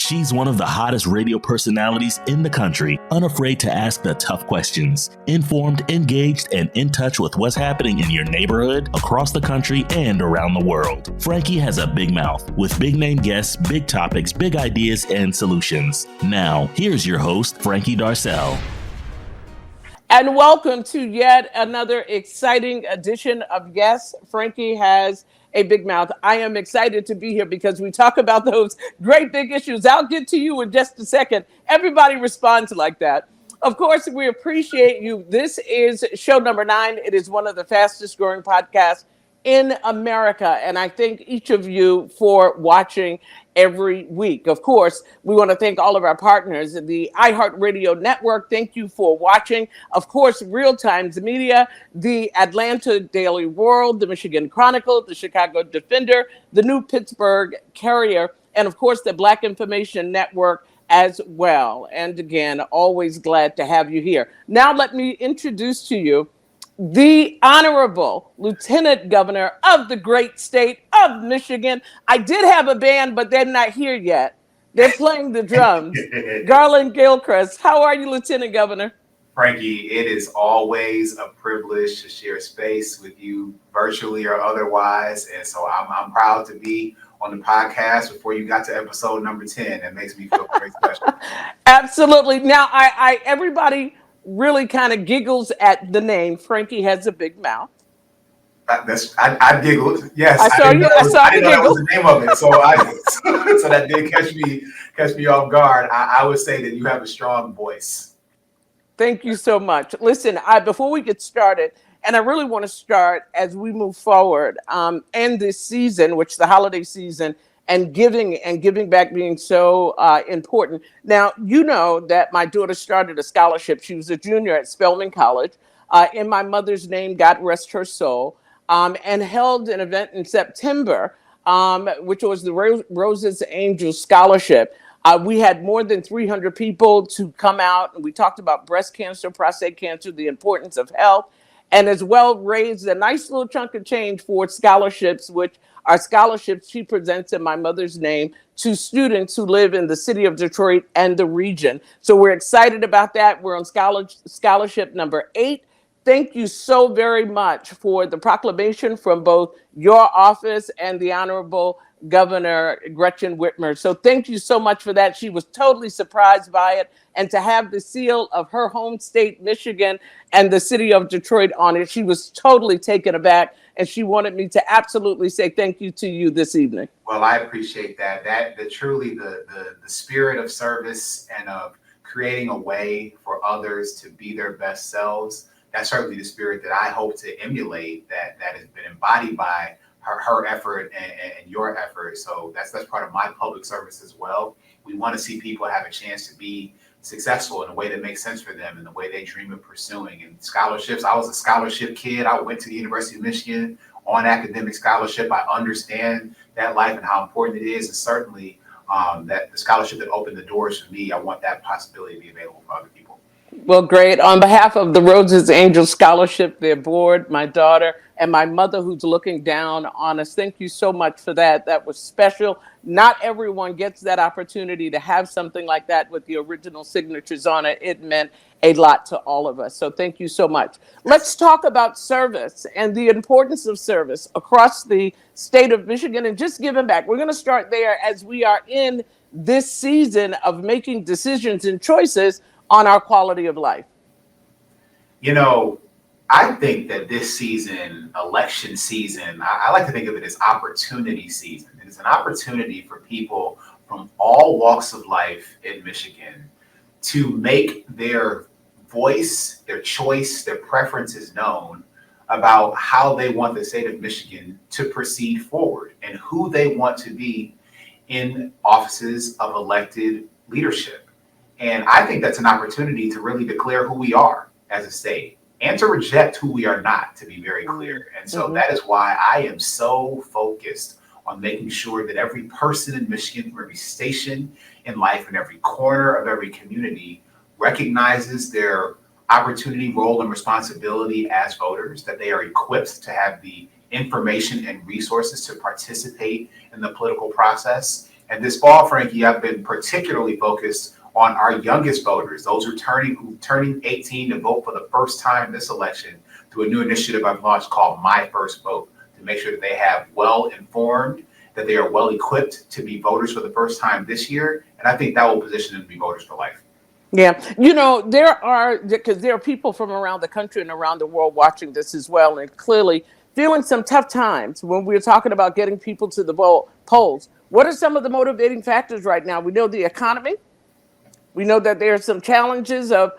She's one of the hottest radio personalities in the country, unafraid to ask the tough questions, informed, engaged, and in touch with what's happening in your neighborhood, across the country, and around the world. Frankie has a big mouth with big name guests, big topics, big ideas, and solutions. Now, here's your host, Frankie Darcell. And welcome to yet another exciting edition of Yes, Frankie Has a Big Mouth. I am excited to be here because we talk about those great big issues. I'll get to you in just a second. Everybody responds like that. Of course, we appreciate you. This is show number 9. It is one of the fastest growing podcasts in America. And I thank each of you for watching every week. Of course, we want to thank all of our partners, the iHeartRadio network. Thank you for watching. Of course, Real Times Media, the Atlanta Daily World, the Michigan Chronicle, the Chicago Defender, the New Pittsburgh Carrier, and of course, the Black Information Network as well. And again, always glad to have you here. Now, let me introduce to you the Honorable Lieutenant Governor of the great state of Michigan. I did have a band, but they're not here yet. They're playing the drums. Garlin Gilchrist. How are you, Lieutenant Governor? Frankie, it is always a privilege to share space with you virtually or otherwise. And so I'm proud to be on the podcast before you got to episode number 10. It makes me feel very special. Absolutely. Now, everybody really kind of giggles at the name. Frankie Has a Big Mouth. I giggled. Yes, I saw you. I saw you giggle. That was the name of it. So so that did catch me off guard. I would say that you have a strong voice. Thank you so much. Listen, before we get started, and I really want to start as we move forward, and this season, which is the holiday season, and giving back being so important. Now, you know that my daughter started a scholarship. She was a junior at Spelman College in my mother's name, God rest her soul, and held an event in September, which was the Roses Angels Scholarship. We had more than 300 people to come out, and we talked about breast cancer, prostate cancer, the importance of health, and as well raised a nice little chunk of change for scholarships, which are scholarships she presents in my mother's name to students who live in the city of Detroit and the region. So we're excited about that. We're on scholarship number 8. Thank you so very much for the proclamation from both your office and the Honorable Governor Gretchen Whitmer. So thank you so much for that. She was totally surprised by it. And to have the seal of her home state, Michigan, and the city of Detroit on it, she was totally taken aback. And she wanted me to absolutely say thank you to you this evening. Well, I appreciate that. Truly the spirit of service and of creating a way for others to be their best selves. That's certainly the spirit that I hope to emulate, that has been embodied by her effort and your effort. So that's part of my public service as well. We want to see people have a chance to be successful in a way that makes sense for them, in the way they dream of pursuing. And scholarships, I was a scholarship kid. I went to the University of Michigan on academic scholarship. I understand that life and how important it is. And certainly that the scholarship that opened the doors for me, I want that possibility to be available for other people. Well, great. On behalf of the Roses Angels Scholarship, their board, my daughter, and my mother who's looking down on us, thank you so much for that. That was special. Not everyone gets that opportunity to have something like that with the original signatures on it. It meant a lot to all of us. So thank you so much. Let's talk about service and the importance of service across the state of Michigan and just giving back. We're going to start there as we are in this season of making decisions and choices on our quality of life. You know, I think that this season, election season, I like to think of it as opportunity season. It's an opportunity for people from all walks of life in Michigan to make their voice, their choice, their preferences known about how they want the state of Michigan to proceed forward and who they want to be in offices of elected leadership. And I think that's an opportunity to really declare who we are as a state and to reject who we are not, to be very clear. And so that is why I am so focused on making sure that every person in Michigan, from every station in life, in every corner of every community, recognizes their opportunity, role, and responsibility as voters, that they are equipped to have the information and resources to participate in the political process, And this fall, Frankie, I've been particularly focused on our youngest voters, those who turning 18 to vote for the first time this election, through a new initiative I've launched called My First Vote, to make sure that they have well-informed, that they are well-equipped to be voters for the first time this year. And I think that will position them to be voters for life. Yeah, because there are people from around the country and around the world watching this as well, and clearly feeling some tough times when we're talking about getting people to the polls. What are some of the motivating factors right now? We know the economy. We know that there are some challenges of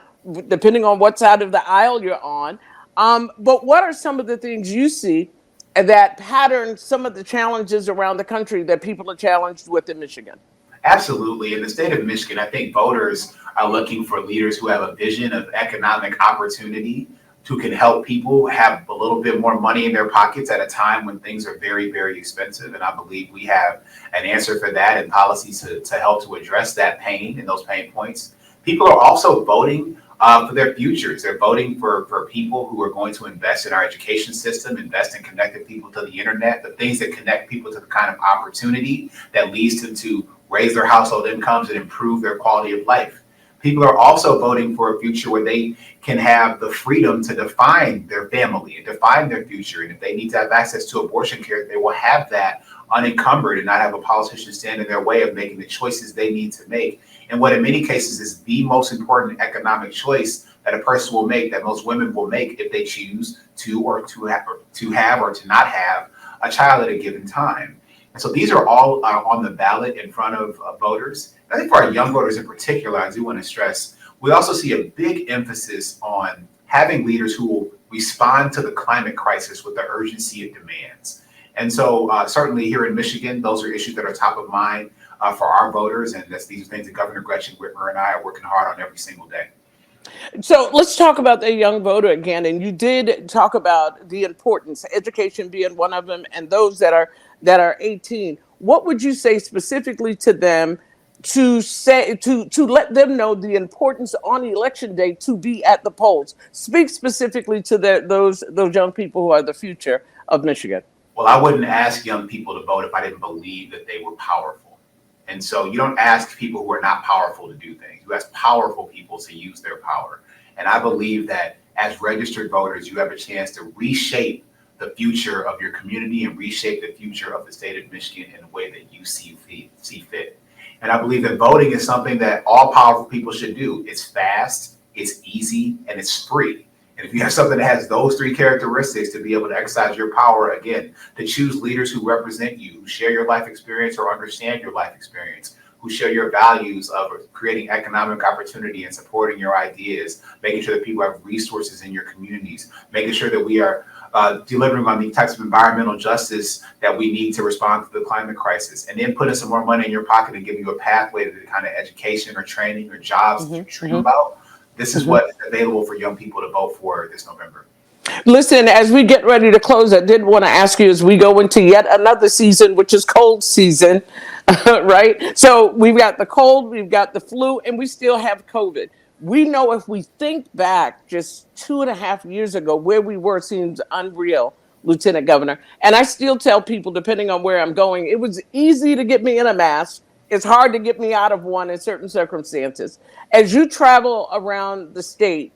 depending on what side of the aisle you're on. But what are some of the things you see that pattern some of the challenges around the country that people are challenged with in Michigan? Absolutely. In the state of Michigan, I think voters are looking for leaders who have a vision of economic opportunity, who can help people have a little bit more money in their pockets at a time when things are very, very expensive. And I believe we have an answer for that and policies to help to address that pain and those pain points. People are also voting for their futures. They're voting for people who are going to invest in our education system, invest in connecting people to the internet, the things that connect people to the kind of opportunity that leads them to raise their household incomes and improve their quality of life. People are also voting for a future where they can have the freedom to define their family and define their future. And if they need to have access to abortion care, they will have that unencumbered and not have a politician stand in their way of making the choices they need to make. And what in many cases is the most important economic choice that a person will make, that most women will make if they choose to have or to not have a child at a given time. And so these are all on the ballot in front of voters. And I think for our young voters in particular, I do want to stress, we also see a big emphasis on having leaders who will respond to the climate crisis with the urgency it demands. And so certainly here in Michigan, those are issues that are top of mind for our voters. And these are things that Governor Gretchen Whitmer and I are working hard on every single day. So let's talk about the young voter again. And you did talk about the importance, education being one of them, and those that are 18. What would you say specifically to them to let them know the importance on election day to be at the polls? Speak specifically to those young people who are the future of Michigan. Well, I wouldn't ask young people to vote if I didn't believe that they were powerful. And so you don't ask people who are not powerful to do things. You ask powerful people to use their power. And I believe that as registered voters, you have a chance to reshape the future of your community and reshape the future of the state of Michigan in a way that you see fit. And I believe that voting is something that all powerful people should do. It's fast, it's easy, and it's free. And if you have something that has those three characteristics to be able to exercise your power, again, to choose leaders who represent you, who share your life experience or understand your life experience, who share your values of creating economic opportunity and supporting your ideas, making sure that people have resources in your communities, making sure that we are delivering on the types of environmental justice that we need to respond to the climate crisis, and then putting some more money in your pocket and giving you a pathway to the kind of education or training or jobs that you dream about. This is what is available for young people to vote for this November. Listen, as we get ready to close, I did want to ask you as we go into yet another season, which is cold season, right? So we've got the cold, we've got the flu, and we still have COVID. We know if we think back just 2.5 years ago, where we were seems unreal, Lieutenant Governor. And I still tell people, depending on where I'm going, it was easy to get me in a mask. It's hard to get me out of one in certain circumstances. As you travel around the state,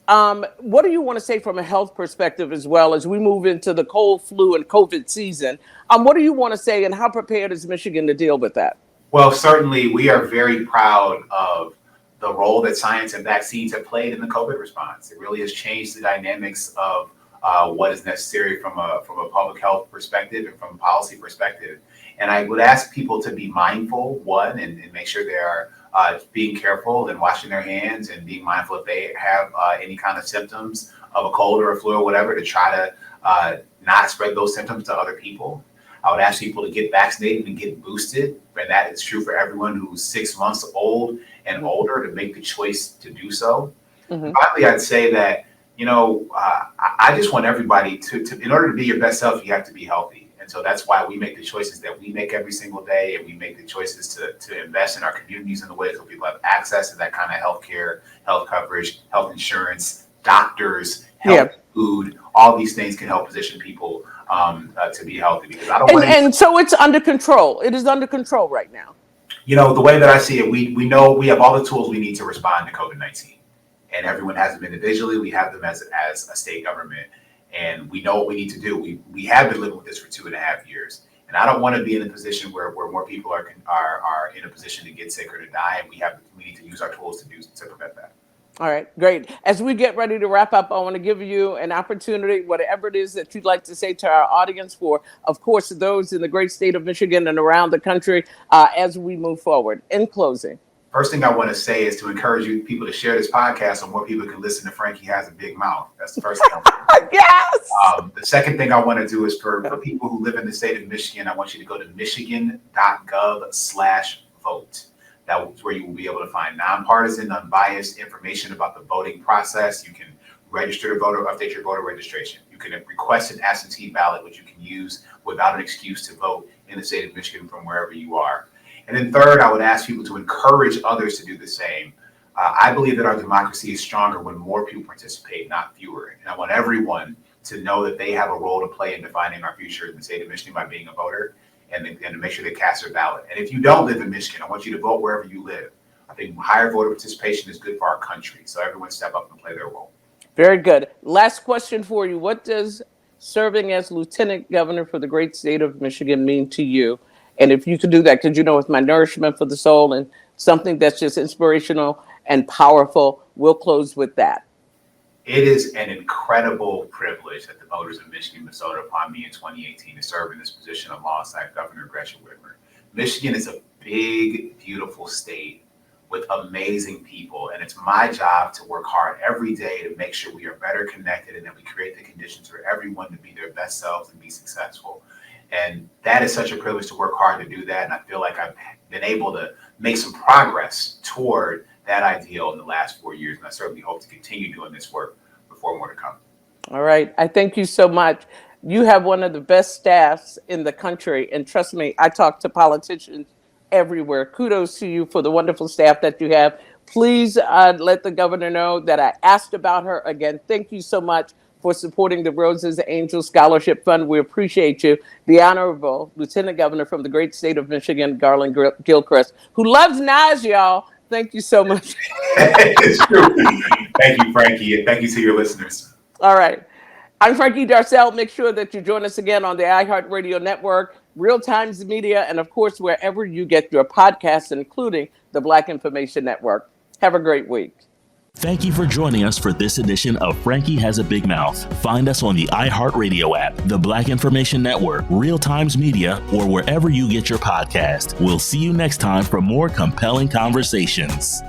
what do you want to say from a health perspective as well as we move into the cold, flu, and COVID season? What do you want to say, and how prepared is Michigan to deal with that? Well, certainly we are very proud of the role that science and vaccines have played in the COVID response. It really has changed the dynamics of what is necessary from a public health perspective and from a policy perspective. And I would ask people to be mindful, one, and make sure they are being careful and washing their hands and being mindful if they have any kind of symptoms of a cold or a flu or whatever, to try to not spread those symptoms to other people. I would ask people to get vaccinated and get boosted, and that is true for everyone who's 6 months old and older, to make the choice to do so. Finally, I'd say that, I just want everybody to, in order to be your best self, you have to be healthy. And so that's why we make the choices that we make every single day, and we make the choices to invest in our communities in the ways that people have access to that kind of healthcare, health coverage, health insurance, doctors, health food. All these things can help position people to be healthy, because I don't want and so it's under control. It is under control right now. The way that I see it, we know we have all the tools we need to respond to COVID-19, and everyone has them individually. We have them as a state government, and we know what we need to do. We have been living with this for 2.5 years, and I don't want to be in a position where more people are in a position to get sick or to die, and we need to use our tools to prevent that. All right, great. As we get ready to wrap up, I want to give you an opportunity, whatever it is that you'd like to say to our audience, for, of course, those in the great state of Michigan and around the country, as we move forward. In closing. First thing I want to say is to encourage you people to share this podcast so more people can listen to Frankie Has a Big Mouth. That's the first thing. Yes. The second thing I want to do is for people who live in the state of Michigan, I want you to go to michigan.gov/vote. That's where you will be able to find nonpartisan, unbiased information about the voting process. You can register to vote or update your voter registration. You can request an absentee ballot, which you can use without an excuse to vote in the state of Michigan from wherever you are. And then third, I would ask people to encourage others to do the same. I believe that our democracy is stronger when more people participate, not fewer. And I want everyone to know that they have a role to play in defining our future in the state of Michigan by being a voter, and to make sure they cast their ballot. And if you don't live in Michigan, I want you to vote wherever you live. I think higher voter participation is good for our country. So everyone step up and play their role. Very good. Last question for you. What does serving as Lieutenant Governor for the great state of Michigan mean to you? And if you could do that, because it's my nourishment for the soul and something that's just inspirational and powerful, we'll close with that. It is an incredible privilege that the voters of Michigan bestowed upon me in 2018 to serve in this position alongside Governor Gretchen Whitmer. Michigan is a big, beautiful state with amazing people, and it's my job to work hard every day to make sure we are better connected and that we create the conditions for everyone to be their best selves and be successful. And that is such a privilege to work hard to do that, and I feel like I've been able to make some progress toward that ideal in the last 4 years, and I certainly hope to continue doing this work before more to come. All right. I thank you so much. You have one of the best staffs in the country, and trust me, I talk to politicians everywhere. Kudos to you for the wonderful staff that you have. Please let the governor know that I asked about her. Again, thank you so much for supporting the Roses Angel Scholarship Fund. We appreciate you. The Honorable Lieutenant Governor from the great state of Michigan, Garlin Gilchrist, who loves Nas, y'all. Thank you so much. It's true. Thank you, Frankie, and thank you to your listeners. All right. I'm Frankie Darcell. Make sure that you join us again on the iHeartRadio network, Real Times Media, and of course, wherever you get your podcasts, including the Black Information Network. Have a great week. Thank you for joining us for this edition of Frankie Has a Big Mouth. Find us on the iHeartRadio app, the Black Information Network, Real Times Media, or wherever you get your podcast. We'll see you next time for more compelling conversations.